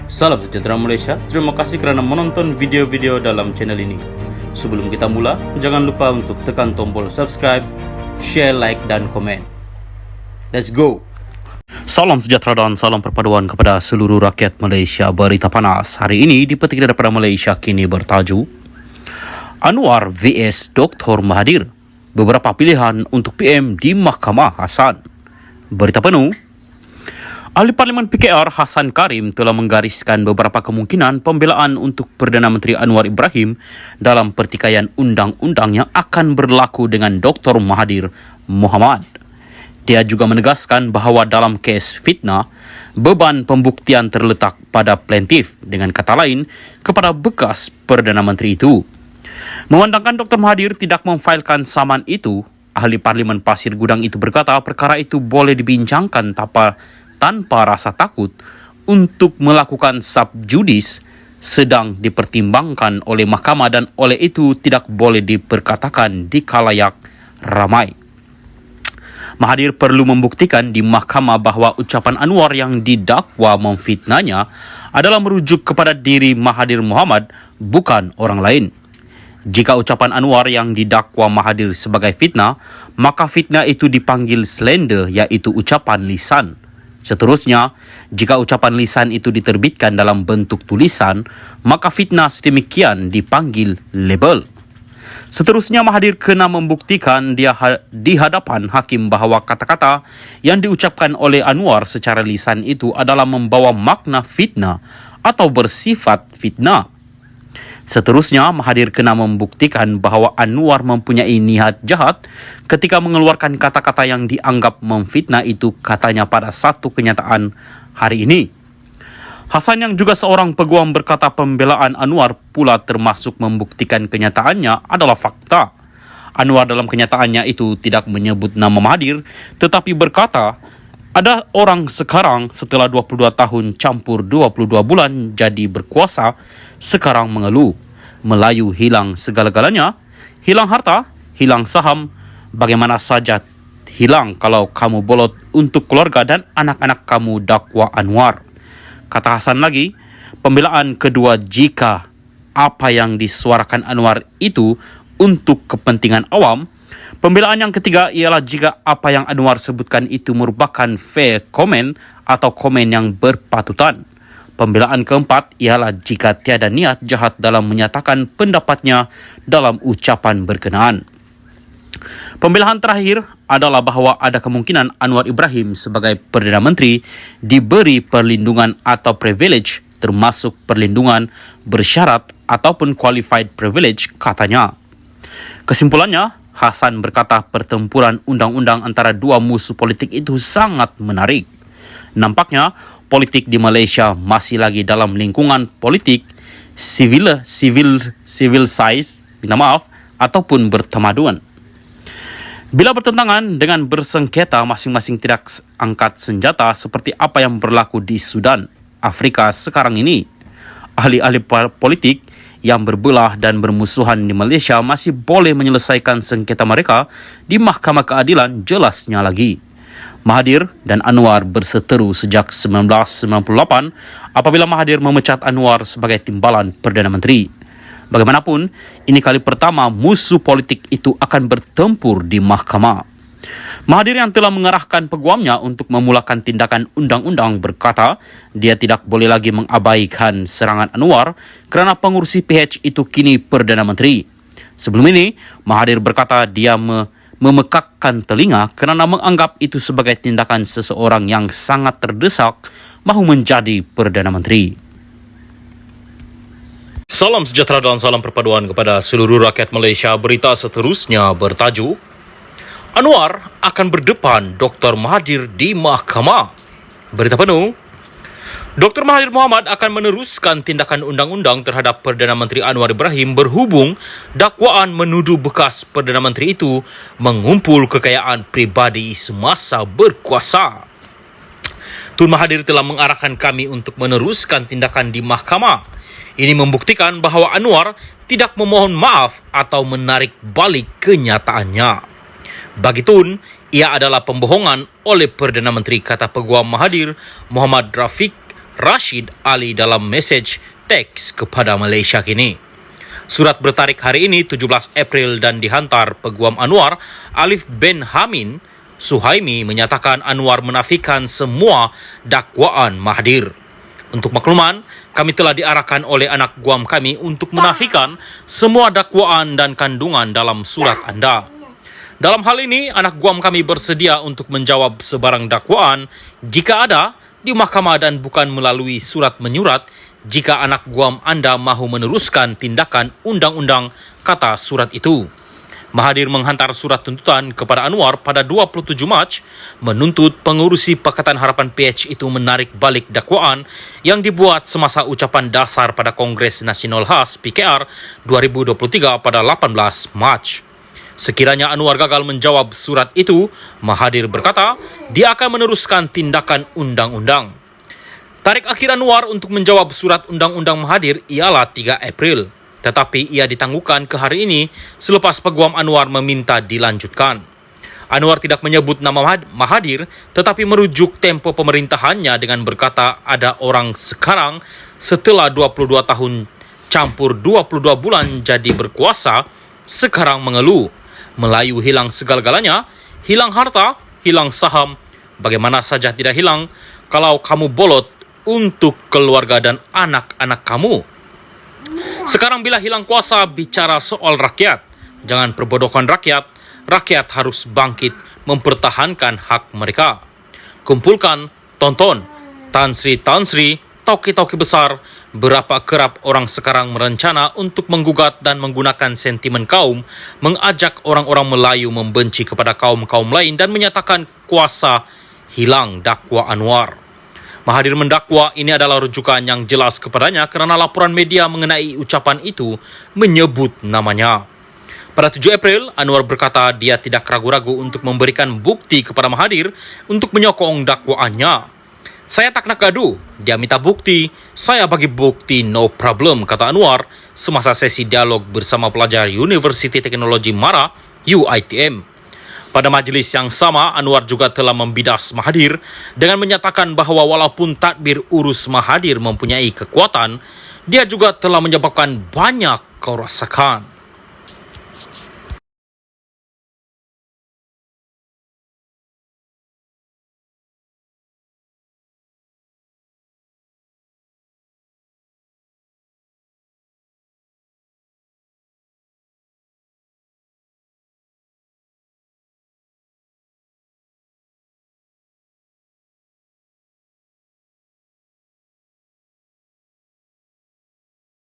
Salam sejahtera Malaysia, terima kasih kerana menonton video-video dalam channel ini. Sebelum kita mula, jangan lupa untuk tekan tombol subscribe, share, like dan komen. Let's go! Salam sejahtera dan salam perpaduan kepada seluruh rakyat Malaysia. Berita panas hari ini dipetik daripada Malaysia kini bertajuk Anwar vs Dr. Mahathir. Beberapa pilihan untuk PM di Mahkamah Hassan. Berita penuh. Ahli Parlimen PKR Hassan Karim telah menggariskan beberapa kemungkinan pembelaan untuk Perdana Menteri Anwar Ibrahim dalam pertikaian undang-undang yang akan berlaku dengan Dr. Mahathir Mohamad. Dia juga menegaskan bahawa dalam kes fitnah, beban pembuktian terletak pada plaintiff, dengan kata lain, kepada bekas Perdana Menteri itu. Memandangkan Dr. Mahathir tidak memfailkan saman itu, Ahli Parlimen Pasir Gudang itu berkata perkara itu boleh dibincangkan tanpa rasa takut untuk melakukan subjudis sedang dipertimbangkan oleh mahkamah dan oleh itu tidak boleh diperkatakan di khalayak ramai. Mahathir perlu membuktikan di mahkamah bahawa ucapan Anwar yang didakwa memfitnahnya adalah merujuk kepada diri Mahathir Mohamad, bukan orang lain. Jika ucapan Anwar yang didakwa Mahathir sebagai fitnah, maka fitnah itu dipanggil slander, iaitu ucapan lisan. Seterusnya, jika ucapan lisan itu diterbitkan dalam bentuk tulisan, maka fitnah sedemikian dipanggil label. Seterusnya, Mahathir kena membuktikan di hadapan hakim bahawa kata-kata yang diucapkan oleh Anwar secara lisan itu adalah membawa makna fitnah atau bersifat fitnah. Seterusnya, Mahathir kena membuktikan bahawa Anwar mempunyai niat jahat ketika mengeluarkan kata-kata yang dianggap memfitnah itu, katanya pada satu kenyataan hari ini. Hassan yang juga seorang peguam berkata pembelaan Anwar pula termasuk membuktikan kenyataannya adalah fakta. Anwar dalam kenyataannya itu tidak menyebut nama Mahathir, tetapi berkata, ada orang sekarang setelah 22 tahun campur 22 bulan jadi berkuasa, sekarang mengeluh. Melayu hilang segala-galanya, hilang harta, hilang saham, bagaimana saja hilang kalau kamu bolot untuk keluarga dan anak-anak kamu, dakwa Anwar. Kata Hassan lagi, pembelaan kedua jika apa yang disuarakan Anwar itu untuk kepentingan awam. Pembelaan yang ketiga ialah jika apa yang Anwar sebutkan itu merupakan fair comment atau komen yang berpatutan. Pembelaan keempat ialah jika tiada niat jahat dalam menyatakan pendapatnya dalam ucapan berkenaan. Pembelaan terakhir adalah bahawa ada kemungkinan Anwar Ibrahim sebagai Perdana Menteri diberi perlindungan atau privilege, termasuk perlindungan bersyarat ataupun qualified privilege, katanya. Kesimpulannya, Hassan berkata pertempuran undang-undang antara dua musuh politik itu sangat menarik. Nampaknya politik di Malaysia masih lagi dalam lingkungan politik civilized, ataupun bertemaduan. Bila bertentangan dengan bersengketa, masing-masing tidak angkat senjata seperti apa yang berlaku di Sudan, Afrika sekarang ini. Ahli-ahli politik yang berbelah dan bermusuhan di Malaysia masih boleh menyelesaikan sengketa mereka di Mahkamah Keadilan, jelasnya lagi. Mahathir dan Anwar berseteru sejak 1998 apabila Mahathir memecat Anwar sebagai timbalan Perdana Menteri. Bagaimanapun, ini kali pertama musuh politik itu akan bertempur di mahkamah. Mahathir yang telah mengarahkan peguamnya untuk memulakan tindakan undang-undang berkata dia tidak boleh lagi mengabaikan serangan Anwar kerana pengurusi PH itu kini Perdana Menteri. Sebelum ini, Mahathir berkata dia memekakkan telinga kerana menganggap itu sebagai tindakan seseorang yang sangat terdesak mahu menjadi Perdana Menteri. Salam sejahtera dan salam perpaduan kepada seluruh rakyat Malaysia. Berita seterusnya bertajuk Anwar akan berdepan Dr. Mahathir di mahkamah. Berita penuh. Dr. Mahathir Mohamad akan meneruskan tindakan undang-undang terhadap Perdana Menteri Anwar Ibrahim berhubung dakwaan menuduh bekas Perdana Menteri itu mengumpul kekayaan pribadi semasa berkuasa. Tun Mahathir telah mengarahkan kami untuk meneruskan tindakan di mahkamah. Ini membuktikan bahawa Anwar tidak memohon maaf atau menarik balik kenyataannya. Bagi Tun, ia adalah pembohongan oleh Perdana Menteri, kata Peguam Mahathir Muhammad Rafiq Rashid Ali dalam mesej teks kepada Malaysia kini. Surat bertarik hari ini 17 April dan dihantar Peguam Anwar Alif bin Hamin Suhaimi menyatakan Anwar menafikan semua dakwaan Mahathir. Untuk makluman, kami telah diarahkan oleh anak guam kami untuk menafikan semua dakwaan dan kandungan dalam surat anda. Dalam hal ini, anak guam kami bersedia untuk menjawab sebarang dakwaan jika ada di mahkamah dan bukan melalui surat menyurat jika anak guam anda mahu meneruskan tindakan undang-undang, kata surat itu. Mahathir menghantar surat tuntutan kepada Anwar pada 27 Mac menuntut pengurusi Pakatan Harapan PH itu menarik balik dakwaan yang dibuat semasa ucapan dasar pada Kongres Nasional Khas PKR 2023 pada 18 Mac. Sekiranya Anwar gagal menjawab surat itu, Mahathir berkata dia akan meneruskan tindakan undang-undang. Tarikh akhir Anwar untuk menjawab surat undang-undang Mahathir ialah 3 April, tetapi ia ditangguhkan ke hari ini selepas Peguam Anwar meminta dilanjutkan. Anwar tidak menyebut nama Mahathir, tetapi merujuk tempo pemerintahannya dengan berkata ada orang sekarang setelah 22 tahun campur 22 bulan jadi berkuasa, sekarang mengeluh. Melayu hilang segala-galanya, hilang harta, hilang saham, bagaimana saja tidak hilang kalau kamu bolot untuk keluarga dan anak-anak kamu. Sekarang bila hilang kuasa, bicara soal rakyat. Jangan perbodohkan rakyat. Rakyat harus bangkit mempertahankan hak mereka. Kumpulkan, tonton. Tan Sri, tauke-tauke besar, berapa kerap orang sekarang merencana untuk menggugat dan menggunakan sentimen kaum, mengajak orang-orang Melayu membenci kepada kaum-kaum lain dan menyatakan kuasa hilang dakwa Anwar. Mahathir mendakwa ini adalah rujukan yang jelas kepadanya kerana laporan media mengenai ucapan itu menyebut namanya. Pada 7 April, Anwar berkata dia tidak ragu-ragu untuk memberikan bukti kepada Mahathir untuk menyokong dakwaannya. Saya tak nak gaduh, dia minta bukti, saya bagi bukti, no problem, kata Anwar semasa sesi dialog bersama pelajar Universiti Teknologi MARA UiTM. Pada majlis yang sama, Anwar juga telah membidas Mahathir dengan menyatakan bahawa walaupun tadbir urus Mahathir mempunyai kekuatan, dia juga telah menyebabkan banyak kerosakan.